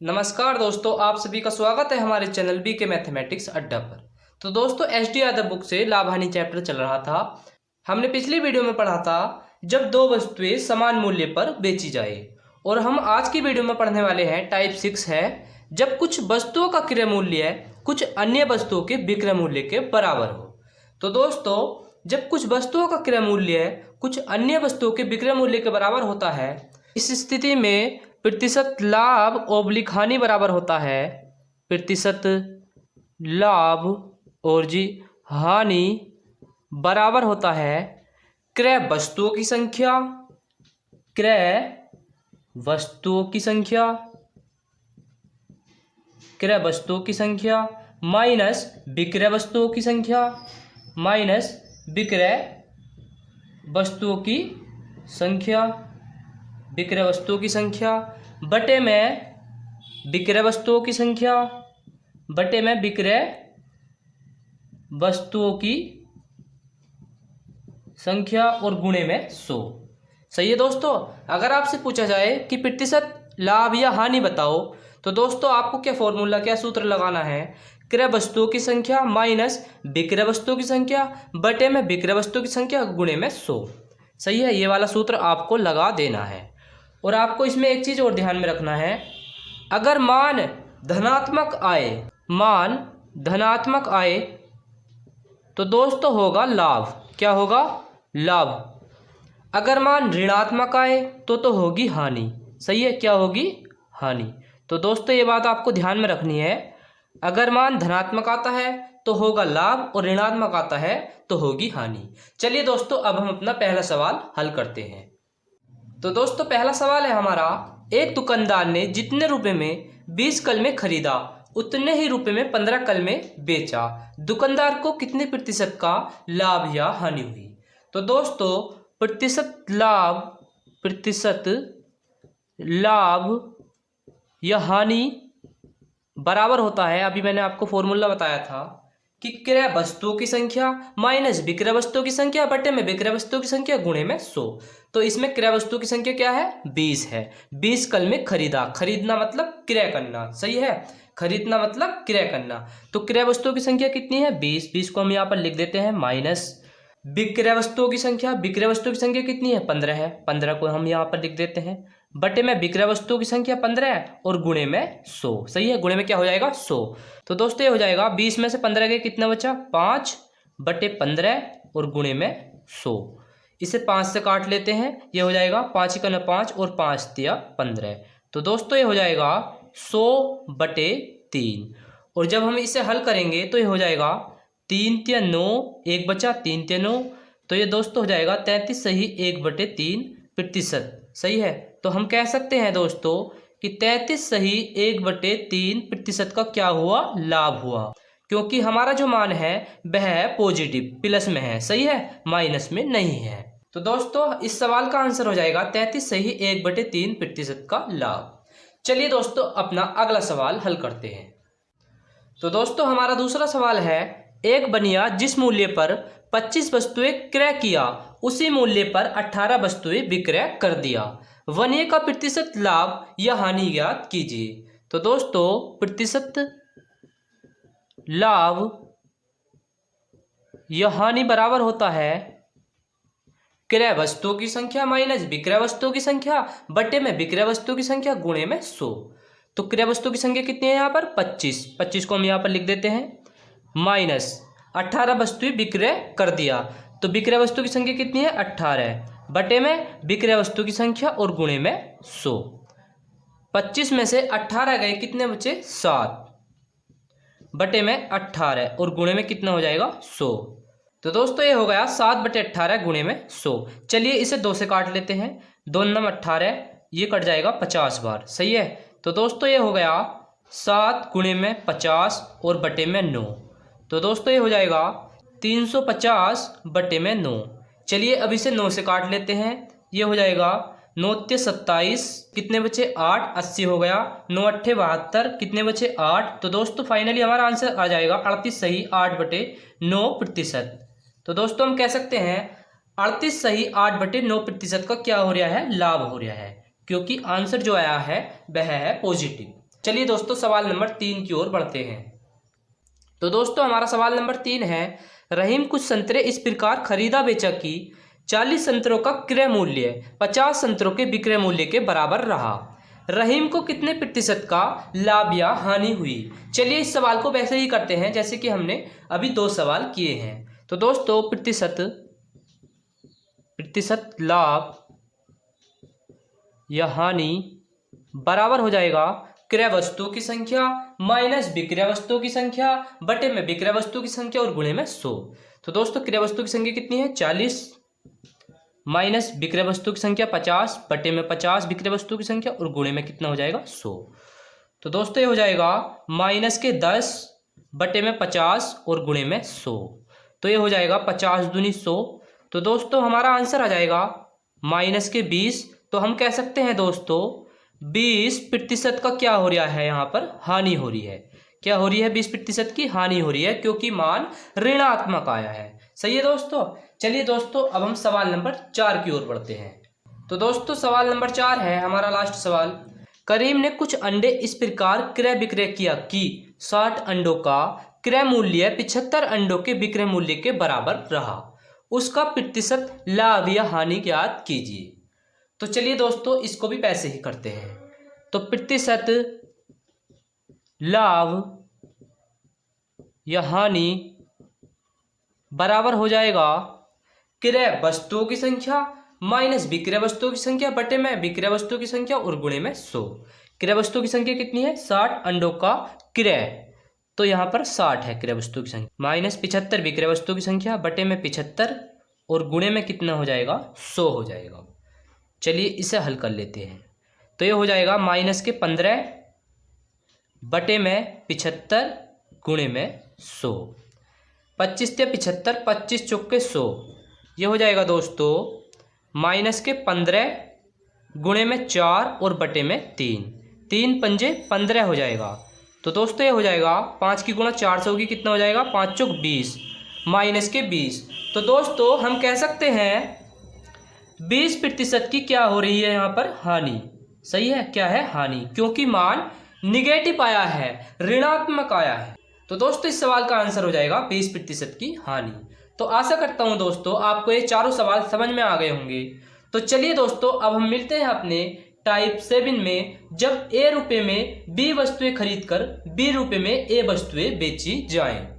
नमस्कार दोस्तों, आप सभी का स्वागत है हमारे चैनल बी के मैथमेटिक्स अड्डा पर। तो दोस्तों, एच डी यादव बुक से लाभ हानि चैप्टर चल रहा था। हमने पिछली वीडियो में पढ़ा था जब दो वस्तुएं समान मूल्य पर बेची जाए, और हम आज की वीडियो में पढ़ने वाले हैं टाइप 6 है, जब कुछ वस्तुओं का क्रय मूल्य कुछ अन्य वस्तुओं के विक्रय मूल्य के बराबर हो। तो दोस्तों, जब कुछ वस्तुओं का क्रय मूल्य कुछ अन्य वस्तुओं के विक्रय मूल्य के बराबर होता है, इस स्थिति में प्रतिशत लाभ ओब्लिक हानि बराबर होता है प्रतिशत लाभ और जी हानि बराबर होता है क्रय वस्तुओं की संख्या, क्रय वस्तुओं की संख्या, क्रय वस्तुओं की संख्या माइनस विक्रय वस्तुओं की संख्या, माइनस विक्रय वस्तुओं की संख्या, विक्रय वस्तुओं की संख्या बटे में विक्रय वस्तुओं की संख्या, बटे में विक्रय वस्तुओं की संख्या और गुणे में 100। सही है दोस्तों। अगर आपसे पूछा जाए कि प्रतिशत लाभ या हानि बताओ, तो दोस्तों आपको क्या फॉर्मूला, क्या सूत्र लगाना है? क्रय वस्तुओं की संख्या माइनस विक्रय वस्तुओं की संख्या बटे में विक्रय वस्तुओं की संख्या गुणे में 100। सही है, ये वाला सूत्र आपको लगा देना है। और आपको इसमें एक चीज़ और ध्यान में रखना है, अगर मान धनात्मक आए तो दोस्तों होगा लाभ। क्या होगा? लाभ। अगर मान ऋणात्मक आए तो होगी हानि। सही है, क्या होगी? हानि। तो दोस्तों ये बात आपको ध्यान में रखनी है, अगर मान धनात्मक आता है तो होगा लाभ और ऋणात्मक आता है तो होगी हानि। चलिए दोस्तों, अब हम अपना पहला सवाल हल करते हैं। तो दोस्तों पहला सवाल है हमारा, एक दुकानदार ने जितने रुपए में 20 कलमे खरीदा उतने ही रुपए में 15 कलमे बेचा, दुकानदार को कितने प्रतिशत का लाभ या हानि हुई? तो दोस्तों प्रतिशत लाभ या हानि बराबर होता है, अभी मैंने आपको फॉर्मूला बताया था कि क्रय वस्तुओं की संख्या माइनस विक्रय वस्तुओं की संख्या बटे में विक्रय वस्तुओं की संख्या गुणे में 100। तो इसमें क्रय वस्तुओं की संख्या क्या है? 20 है। 20 कलमे खरीदा, खरीदना मतलब क्रय करना। सही है, खरीदना मतलब क्रय करना। तो क्रय वस्तुओं की संख्या कितनी है? 20। 20 को हम यहाँ पर लिख देते हैं माइनस विक्रय वस्तुओं की संख्या, विक्रय वस्तुओं की संख्या कितनी है? 15 है। 15 को हम यहाँ पर लिख देते हैं बटे में विक्रय वस्तुओं की संख्या 15 है और गुणे में 100। सही है, गुणे में क्या हो जाएगा? 100। तो दोस्तों ये हो जाएगा 20 में से 15 के कितना बचा? 5 बटे 15 और गुणे में 100। इसे 5 से काट लेते हैं, ये हो जाएगा 5 का 5 और 5 तिया 15। तो दोस्तों ये हो जाएगा 100 बटे 3। और जब हम इसे हल करेंगे तो ये हो जाएगा 3 तिया 9, 1 बचा 3 तिया 9, तो ये दोस्तों हो जाएगा 33 सही 1 बटे 3 प्रतिशत। सही है, तो हम कह सकते हैं दोस्तों कि 33 सही 1 बटे 3 प्रतिशत का क्या हुआ? लाभ हुआ, क्योंकि हमारा जो मान है वह पॉजिटिव प्लस में है। सही है, माइनस में नहीं है। तो दोस्तों इस सवाल का आंसर हो जाएगा 33 सही 1 बटे 3 प्रतिशत का लाभ। चलिए दोस्तों अपना अगला सवाल हल करते हैं। तो दोस्तों हमारा दूसरा सवाल है, एक बनिया जिस मूल्य पर 25 वस्तुएं क्रय किया उसी मूल्य पर 18 वस्तुएं विक्रय कर दिया, बनिए का प्रतिशत लाभ या हानि ज्ञात कीजिए। तो दोस्तों प्रतिशत लाभ या हानि बराबर होता है क्रय वस्तुओं की संख्या माइनस विक्रय वस्तुओं की संख्या बटे में विक्रय वस्तुओं की संख्या गुणे में 100। तो क्रय वस्तुओं की संख्या कितनी है यहाँ पर? 25। 25 को हम यहाँ पर लिख देते हैं माइनस 18 वस्तुएं विक्रय कर दिया, तो विक्रय वस्तु की संख्या कितनी है? 18 बटे में विक्रय वस्तु की संख्या और गुणे में 100। 25 में से 18 गए, कितने बचे? 7 बटे में 18 और गुणे में कितना हो जाएगा? 100। तो दोस्तों ये हो गया 7 बटे 18 गुणे में 100। चलिए इसे 2 से काट लेते हैं, 2 9 18, ये कट जाएगा 50 बार। सही है, तो दोस्तों ये हो गया 7 गुणे में 50 और बटे में 9। तो दोस्तों ये हो जाएगा 350 बटे में 9। चलिए अब इसे 9 से काट लेते हैं, ये हो जाएगा 9 ते 27, कितने बचे? 8, 80 हो गया। 9 अट्ठे 72, कितने बचे? 8। तो दोस्तों फाइनली हमारा आंसर आ जाएगा 38 सही 8 बटे 9 प्रतिशत। तो दोस्तों हम कह सकते हैं 38 सही 8 बटे 9 प्रतिशत का क्या हो रहा है? लाभ हो रहा है, क्योंकि आंसर जो आया है वह है पॉजिटिव। चलिए दोस्तों सवाल नंबर 3 की ओर बढ़ते हैं। तो दोस्तों हमारा सवाल नंबर 3 है, रहीम कुछ संतरे इस प्रकार खरीदा बेचा कि 40 संतरों का क्रय मूल्य 50 संतरों के विक्रय मूल्य के बराबर रहा। रहीम को कितने प्रतिशत का लाभ या हानि हुई। चलिए इस सवाल को वैसे ही करते हैं जैसे कि हमने अभी 2 सवाल किए हैं। तो दोस्तों प्रतिशत लाभ या हानि बराबर हो जाएगा क्रय वस्तुओं की संख्या माइनस विक्रय वस्तुओं की संख्या बटे में विक्रय वस्तुओं की संख्या और गुणे में 100। तो दोस्तों क्रय वस्तुओं की संख्या कितनी है 40 माइनस विक्रय वस्तुओं की संख्या 50 बटे में 50 विक्रय वस्तुओं की संख्या और गुणे में कितना हो जाएगा 100। तो दोस्तों ये हो जाएगा माइनस के 10 बटे में 50 और गुणे में 100। तो ये हो जाएगा 50 दूनी 100। तो दोस्तों हमारा आंसर आ जाएगा माइनस के 20। तो हम कह सकते हैं दोस्तों 20% का क्या हो रहा है, यहाँ पर हानि हो रही है। क्या हो रही है 20% की हानि हो रही है क्योंकि मान ऋणात्मक आया है। सही है दोस्तों। चलिए दोस्तों अब हम सवाल नंबर 4 की ओर बढ़ते हैं। तो दोस्तों सवाल नंबर 4 है हमारा लास्ट सवाल। करीम ने कुछ अंडे इस प्रकार क्रय विक्रय किया कि 60 अंडों का क्रय मूल्य 75 अंडों के विक्रय मूल्य के बराबर रहा। उसका प्रतिशत लाभ या हानि ज्ञात कीजिए। तो चलिए दोस्तों इसको भी पैसे ही करते हैं। तो प्रतिशत लाभ या हानि बराबर हो जाएगा क्रय वस्तुओं की संख्या माइनस विक्रय वस्तुओं की संख्या बटे में विक्रय वस्तुओं की संख्या और गुणे में 100। क्रय वस्तुओं की संख्या कितनी है 60 अंडों का क्रय, तो यहाँ पर 60 है क्रय वस्तुओं की संख्या माइनस 75 विक्रय वस्तुओं की संख्या बटे में 75 और गुणे में कितना हो जाएगा 100 हो जाएगा। चलिए इसे हल कर लेते हैं। तो ये हो जाएगा माइनस के 15 बटे में 75 गुणे में 100। 25 से 75 25 चौके 100। ये हो जाएगा दोस्तों माइनस के 15 गुणे में 4 और बटे में 3। 3 पंजे 15 हो जाएगा। तो दोस्तों ये हो जाएगा 5 की गुणा 4 से होगी कितना हो जाएगा 5 चौक 20 माइनस के 20। तो दोस्तों हम कह सकते हैं 20% की क्या हो रही है यहाँ पर हानि। सही है, क्या है हानि, क्योंकि मान निगेटिव आया है, ऋणात्मक आया है। तो दोस्तों इस सवाल का आंसर हो जाएगा 20% की हानि। तो आशा करता हूं दोस्तों आपको ये चारों सवाल समझ में आ गए होंगे। तो चलिए दोस्तों अब हम मिलते हैं अपने टाइप 7 में, जब A रुपये में B वस्तुएं खरीद कर B रुपये में A वस्तुएं बेची जाएं।